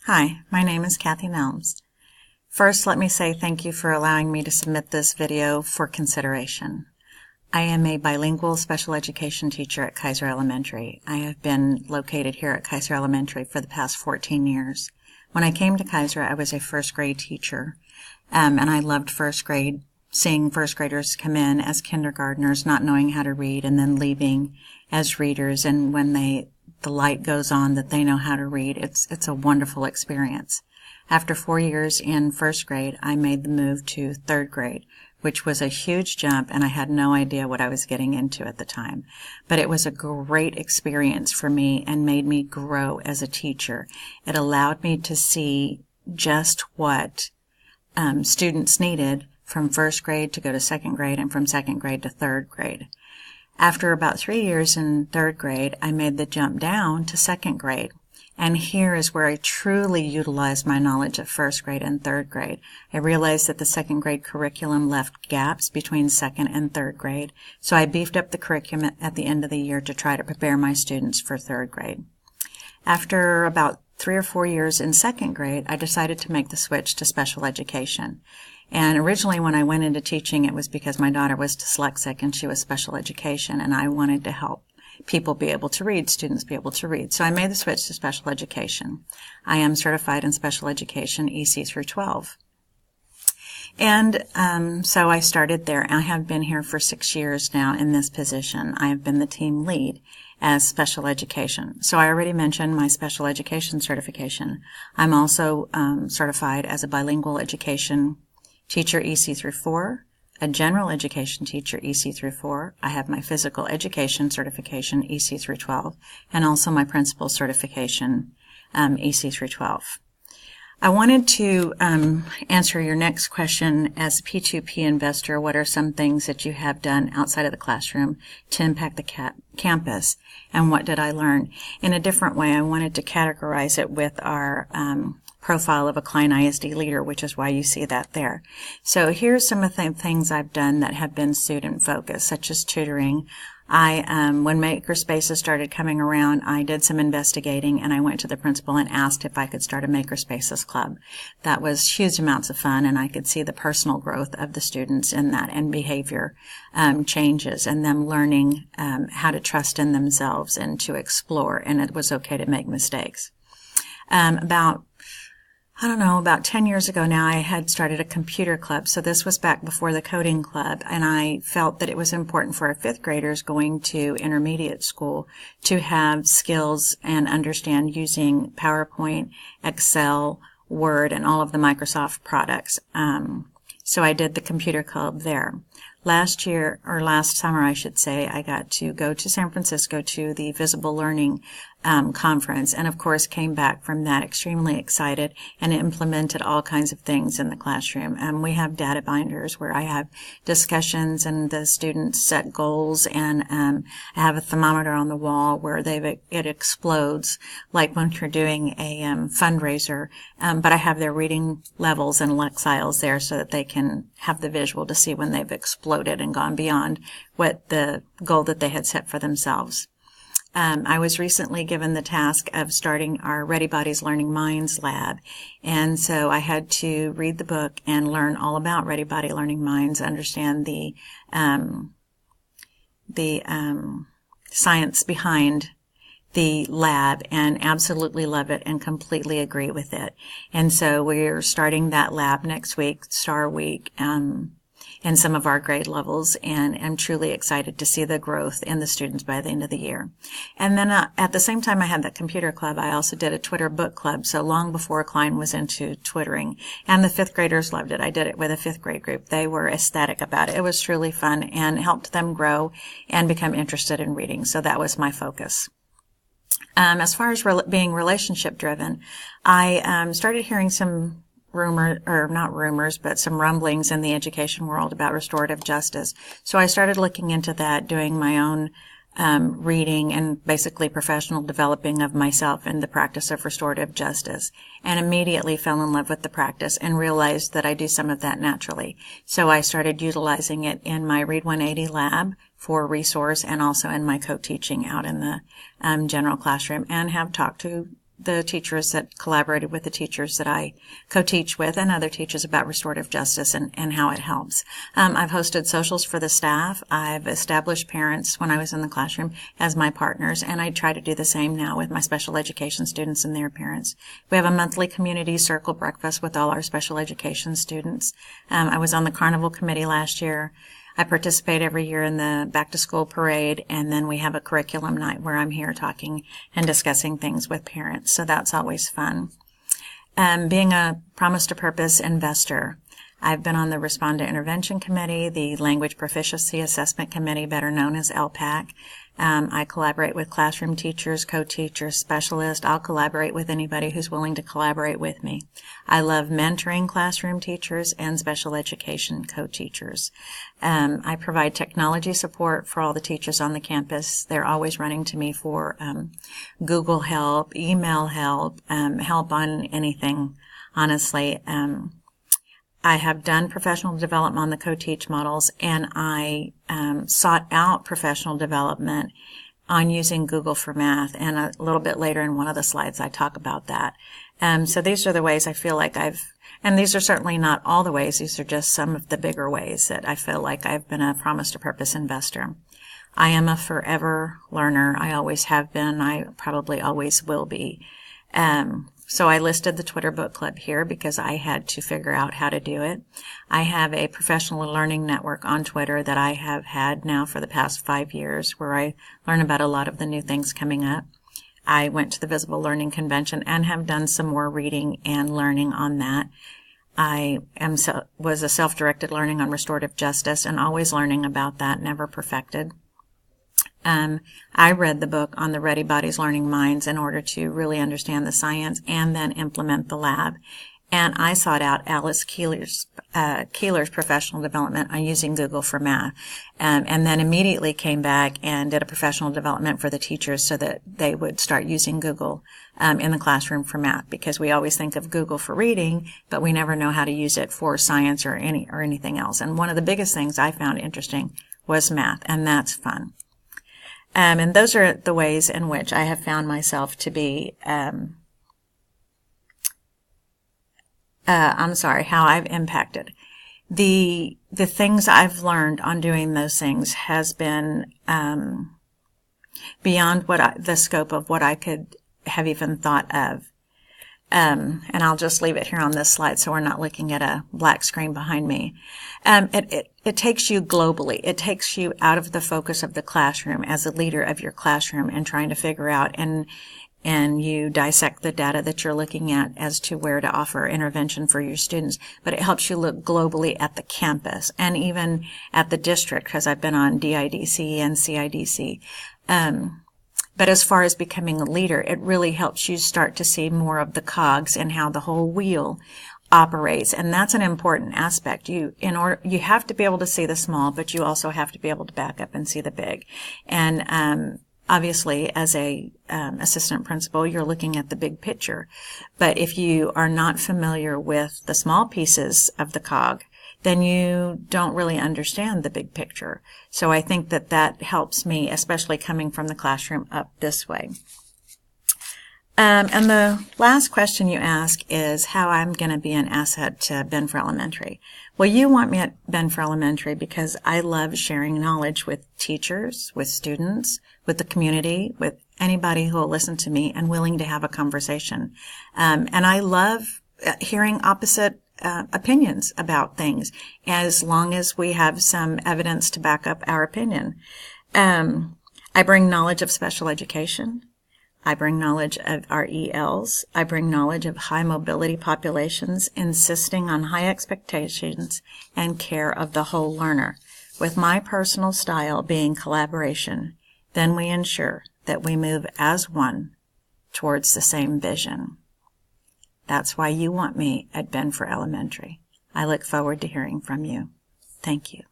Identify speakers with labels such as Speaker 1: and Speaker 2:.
Speaker 1: Hi, my name is Kathy Nelms. First, let me say thank you for allowing me to submit this video for consideration. I am a bilingual special education teacher at Kaiser Elementary. I have been located here at Kaiser Elementary for the past 14 years. When I came to Kaiser, I was a first grade teacher, and I loved first grade, seeing first graders come in as kindergartners, not knowing how to read, and then leaving as readers, and when the light goes on that they know how to read. It's a wonderful experience. After 4 years in first grade, I made the move to third grade, which was a huge jump, and I had no idea what I was getting into at the time. But it was a great experience for me and made me grow as a teacher. It allowed me to see just what students needed from first grade to go to second grade and from second grade to third grade. After about 3 years in third grade, I made the jump down to second grade. And here is where I truly utilized my knowledge of first grade and third grade. I realized that the second grade curriculum left gaps between second and third grade, so I beefed up the curriculum at the end of the year to try to prepare my students for third grade. After about 3 or 4 years in second grade, I decided to make the switch to special education. And originally when I went into teaching, it was because my daughter was dyslexic and she was special education, and I wanted to help people be able to read, students be able to read. So I made the switch to special education. I am certified in special education EC through 12. And so I started there. I have been here for 6 years now in this position. I have been the team lead as special education. So I already mentioned my special education certification. I'm also certified as a bilingual education teacher EC through 4, a general education teacher EC through 4. I have my physical education certification EC through 12, and also my principal certification EC through 12. I wanted to answer your next question as a P2P investor. What are some things that you have done outside of the classroom to impact the campus, and what did I learn? In a different way, I wanted to categorize it with our profile of a Klein ISD leader, which is why you see that there. So here's some of the things I've done that have been student focused, such as tutoring. When makerspaces started coming around, I did some investigating, and I went to the principal and asked if I could start a makerspaces club. That was huge amounts of fun, and I could see the personal growth of the students in that, and behavior changes, and them learning how to trust in themselves and to explore, and it was okay to make mistakes. About 10 years ago now, I had started a computer club. So this was back before the coding club, and I felt that it was important for our fifth graders going to intermediate school to have skills and understand using PowerPoint, Excel, Word, and all of the Microsoft products. So I did the computer club there. Last summer, I should say, I got to go to San Francisco to the Visible Learning conference, and of course came back from that extremely excited and implemented all kinds of things in the classroom. We have data binders where I have discussions and the students set goals, and I have a thermometer on the wall where it explodes like when you're doing a fundraiser, but I have their reading levels and lexiles there so that they can have the visual to see when they've exploded and gone beyond what the goal that they had set for themselves. I was recently given the task of starting our Ready Bodies Learning Minds lab, and so I had to read the book and learn all about Ready Body Learning Minds, understand the science behind the lab, and absolutely love it and completely agree with it. And so we're starting that lab next week, Star Week, in some of our grade levels, and I'm truly excited to see the growth in the students by the end of the year. And then at the same time I had that computer club, I also did a Twitter book club, so long before Klein was into Twittering. And the fifth graders loved it. I did it with a fifth grade group. They were ecstatic about it. It was truly fun and helped them grow and become interested in reading, so that was my focus. As far as being relationship driven, I started hearing some some rumblings in the education world about restorative justice. So I started looking into that, doing my own reading and basically professional developing of myself in the practice of restorative justice, and immediately fell in love with the practice and realized that I do some of that naturally. So I started utilizing it in my Read 180 lab for resource, and also in my co-teaching out in the general classroom, and have talked to the teachers that collaborated with the teachers that I co-teach with and other teachers about restorative justice and how it helps. I've hosted socials for the staff. I've established parents when I was in the classroom as my partners, and I try to do the same now with my special education students and their parents. We have a monthly community circle breakfast with all our special education students. I was on the carnival committee last year. I participate every year in the back-to-school parade, and then we have a curriculum night where I'm here talking and discussing things with parents, so that's always fun. Being a Promise to Purpose investor, I've been on the Respond to Intervention Committee, the Language Proficiency Assessment Committee, better known as LPAC. I collaborate with classroom teachers, co-teachers, specialists. I'll collaborate with anybody who's willing to collaborate with me. I love mentoring classroom teachers and special education co-teachers. I provide technology support for all the teachers on the campus. They're always running to me for Google help, email help, help on anything, honestly. I have done professional development on the co-teach models, and I sought out professional development on using Google for Math, and a little bit later in one of the slides I talk about that. So these are the ways I feel like and these are certainly not all the ways, these are just some of the bigger ways that I feel like I've been a Promise to Purpose investor. I am a forever learner. I always have been. I probably always will be. So I listed the Twitter book club here because I had to figure out how to do it. I have a professional learning network on Twitter that I have had now for the past 5 years, where I learn about a lot of the new things coming up. I went to the Visible Learning Convention and have done some more reading and learning on that. I was a self-directed learning on restorative justice and always learning about that, never perfected. I read the book on the Ready Bodies, Learning Minds in order to really understand the science and then implement the lab. And I sought out Alice Keeler's professional development on using Google for Math, and then immediately came back and did a professional development for the teachers so that they would start using Google in the classroom for math, because we always think of Google for reading, but we never know how to use it for science or anything else. And one of the biggest things I found interesting was math, and that's fun. And those are the ways in which I have found myself to be, how I've impacted. The things I've learned on doing those things has been beyond the scope of what I could have even thought of. And I'll just leave it here on this slide so we're not looking at a black screen behind me. It takes you globally. It takes you out of the focus of the classroom as a leader of your classroom and trying to figure out, and you dissect the data that you're looking at as to where to offer intervention for your students. But it helps you look globally at the campus and even at the district, because I've been on DIDC and CIDC. But as far as becoming a leader, it really helps you start to see more of the cogs and how the whole wheel operates. And that's an important aspect. You have to be able to see the small, but you also have to be able to back up and see the big. And, obviously, as a assistant principal, you're looking at the big picture. But if you are not familiar with the small pieces of the cog, then you don't really understand the big picture. So I think that helps me, especially coming from the classroom up this way. And the last question you ask is how I'm going to be an asset to Benfer Elementary. Well, you want me at Benfer Elementary because I love sharing knowledge with teachers, with students, with the community, with anybody who will listen to me and willing to have a conversation. And I love hearing opposite opinions about things, as long as we have some evidence to back up our opinion. I bring knowledge of special education. I bring knowledge of our ELs. I bring knowledge of high mobility populations, insisting on high expectations and care of the whole learner, with my personal style being collaboration. Then we ensure that we move as one towards the same vision. That's why you want me at Benfer Elementary. I look forward to hearing from you. Thank you.